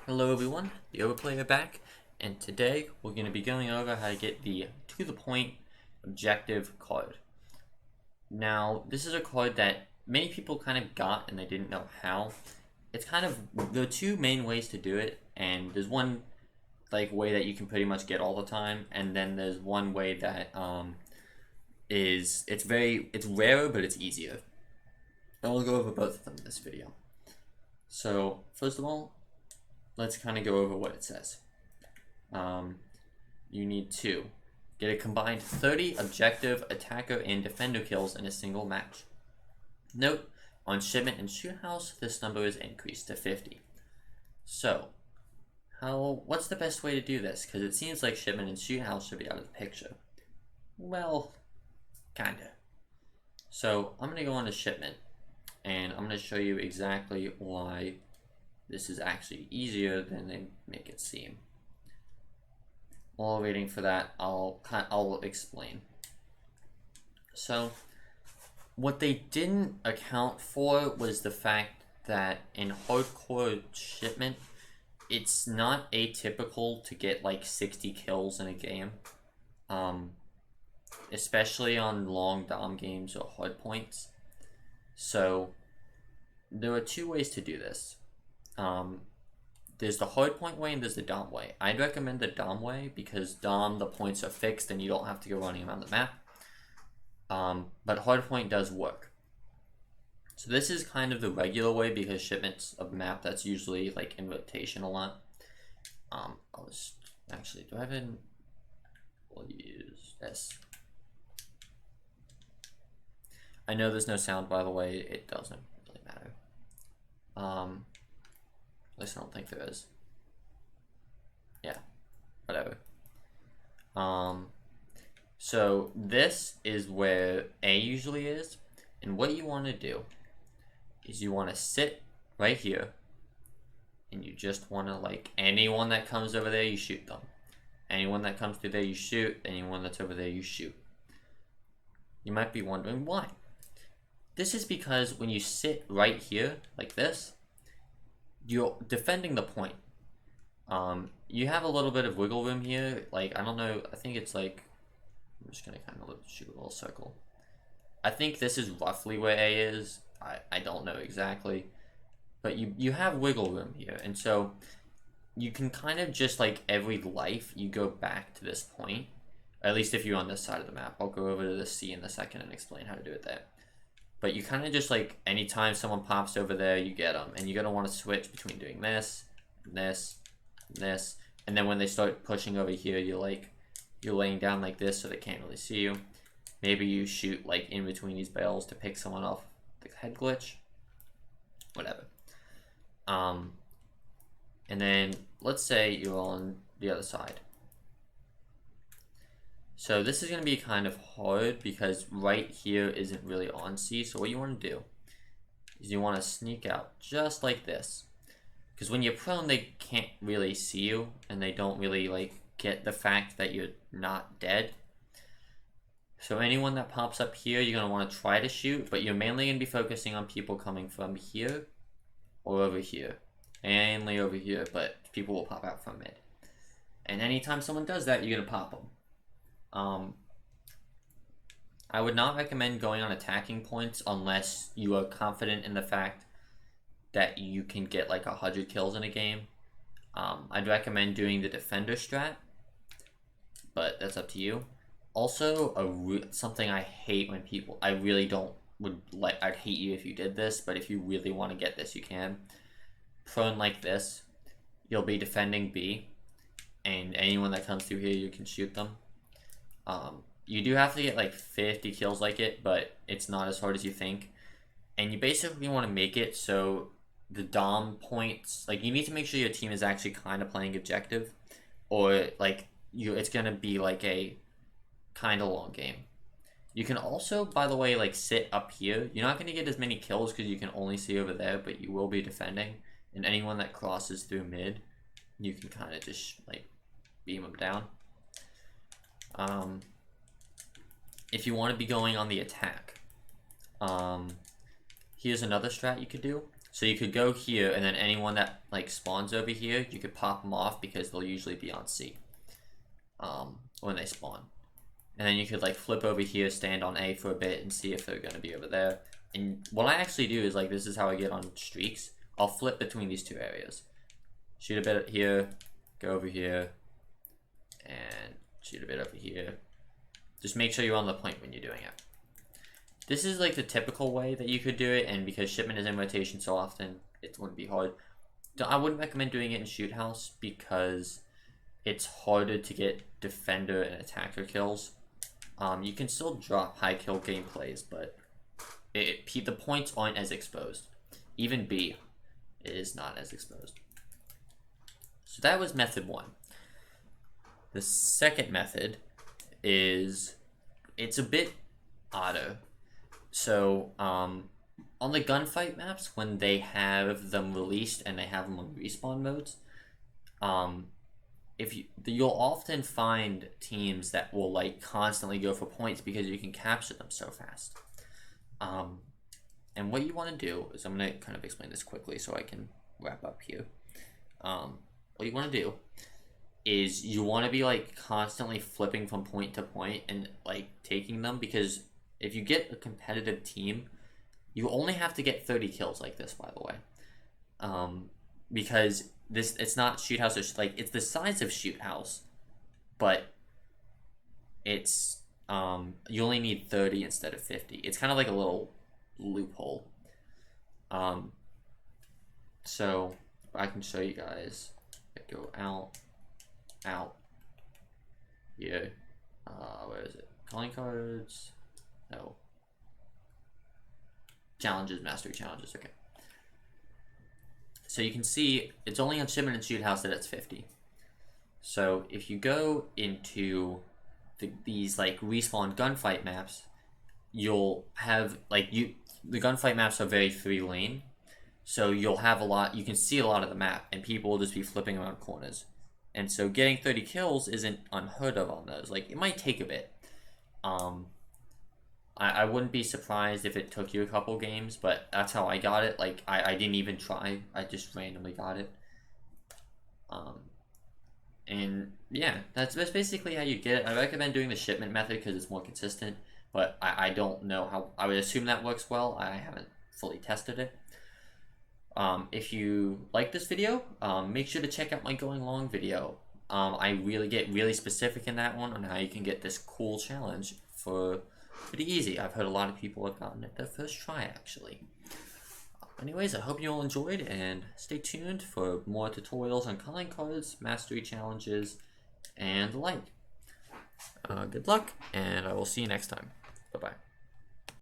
Hello everyone, the Overplayer back, and today we're going to be going over how to get the to the point objective card. Now, this is a card that many people kind of got and they didn't know how. It's kind of there are two main ways to do it, and there's one way that you can pretty much get all the time, and then there's one way that it's rarer but it's easier. And we'll go over both of them in this video. So first of all, let's kind of go over what it says. You need to get a combined 30 objective attacker and defender kills in a single match. Note, on shipment and shoot house, this number is increased to 50. So, what's the best way to do this? Because it seems like shipment and shoot house should be out of the picture. Well, kinda. So, I'm going to go on to shipment, and I'm going to show you exactly why this is actually easier than they make it seem. While waiting for that, I'll explain. So, what they didn't account for was the fact that in hardcore shipment, it's not atypical to get like 60 kills in a game, especially on long dom games or hard points. So, there are two ways to do this. There's the hard point way and there's the dom way. I'd recommend the dom way because dom, the points are fixed and you don't have to go running around the map. But hard point does work. So this is kind of the regular way because shipment's a map that's usually like in rotation a lot. Do I have an? We'll use this. I know there's no sound, by the way. It doesn't really matter. At least I don't think there is. Yeah, whatever. So this is where A usually is, and what you want to do is you want to sit right here, and you just want to, like, anyone that comes over there, you shoot them. Anyone that comes through there, you shoot. Anyone that's over there, you shoot. You might be wondering why. This is because when you sit right here, like this, you're defending the point. You have a little bit of wiggle room here. Like, I don't know, I think it's like, I'm just gonna kind of shoot a little circle. I think this is roughly where A is. I don't know exactly. But you have wiggle room here. And so you can kind of just like every life, you go back to this point. At least if you're on this side of the map. I'll go over to the C in a second and explain how to do it there. But you kind of just like, anytime someone pops over there, you get them. And you're going to want to switch between doing this, this, this. And then when they start pushing over here, you're laying down like this so they can't really see you. Maybe you shoot like in between these barrels to pick someone off the head glitch. Whatever. And then let's say you're on the other side. So this is going to be kind of hard because right here isn't really on C. So what you want to do is you want to sneak out just like this. Because when you're prone, they can't really see you and they don't really like get the fact that you're not dead. So anyone that pops up here, you're going to want to try to shoot, but you're mainly going to be focusing on people coming from here or over here. Mainly over here, but people will pop out from mid. And anytime someone does that, you're going to pop them. I would not recommend going on attacking points unless you are confident in the fact that you can get like 100 kills in a game. I'd recommend doing the defender strat, but that's up to you. Also, something I hate when people, I'd hate you if you did this, but if you really want to get this, you can. Prone like this, you'll be defending B, and anyone that comes through here, you can shoot them. You do have to get like 50 kills like it, but it's not as hard as you think. And you basically want to make it so the dom points, like you need to make sure your team is actually kind of playing objective, or like it's gonna be like a kind of long game. You can also, by the way, like sit up here. You're not gonna get as many kills because you can only see over there, but you will be defending. And anyone that crosses through mid, you can kind of just like beam them down. If you want to be going on the attack, here's another strat you could do. So you could go here, and then anyone that like spawns over here, you could pop them off because they'll usually be on C when they spawn. And then you could like flip over here, stand on A for a bit, and see if they're going to be over there. And what I actually do is like, this is how I get on streaks. I'll flip between these two areas. Shoot a bit here, go over here, and shoot a bit over here. Just make sure you're on the point when you're doing it. This is like the typical way that you could do it, and because shipment is in rotation so often, it wouldn't be hard. I wouldn't recommend doing it in shoot house because it's harder to get defender and attacker kills. You can still drop high kill gameplays, but the points aren't as exposed. Even B is not as exposed. So that was method 1. The second method is, it's a bit odder. So on the gunfight maps, when they have them released and they have them on respawn modes, you'll often find teams that will like constantly go for points because you can capture them so fast. And what you want to do is, I'm going to kind of explain this quickly so I can wrap up here. What you want to do is you want to be like constantly flipping from point to point and like taking them, because if you get a competitive team, you only have to get 30 kills like this, by the way. Because it's not shoot house, or like it's the size of shoot house, but it's you only need 30 instead of 50. It's kind of like a little loophole. So I can show you guys. Go out, here. Where is it? Calling cards. No. Challenges, mastery challenges. Okay. So you can see it's only on shipment and shoot house that it's 50. So if you go into these like respawn gunfight maps, you'll have like the gunfight maps are very 3-lane. So you'll have you can see a lot of the map, and people will just be flipping around corners. And so getting 30 kills isn't unheard of on those. Like, it might take a bit. I wouldn't be surprised if it took you a couple games, but that's how I got it. Like, I didn't even try. I just randomly got it. And yeah, that's basically how you get it. I recommend doing the shipment method because it's more consistent, but I don't know how. I would assume that works well. I haven't fully tested it. If you like this video, make sure to check out my going long video. I really get really specific in that one on how you can get this cool challenge for pretty easy. I've heard a lot of people have gotten it their first try, actually. Anyways, I hope you all enjoyed, and stay tuned for more tutorials on calling cards, mastery challenges, and the like. Good luck, and I will see you next time.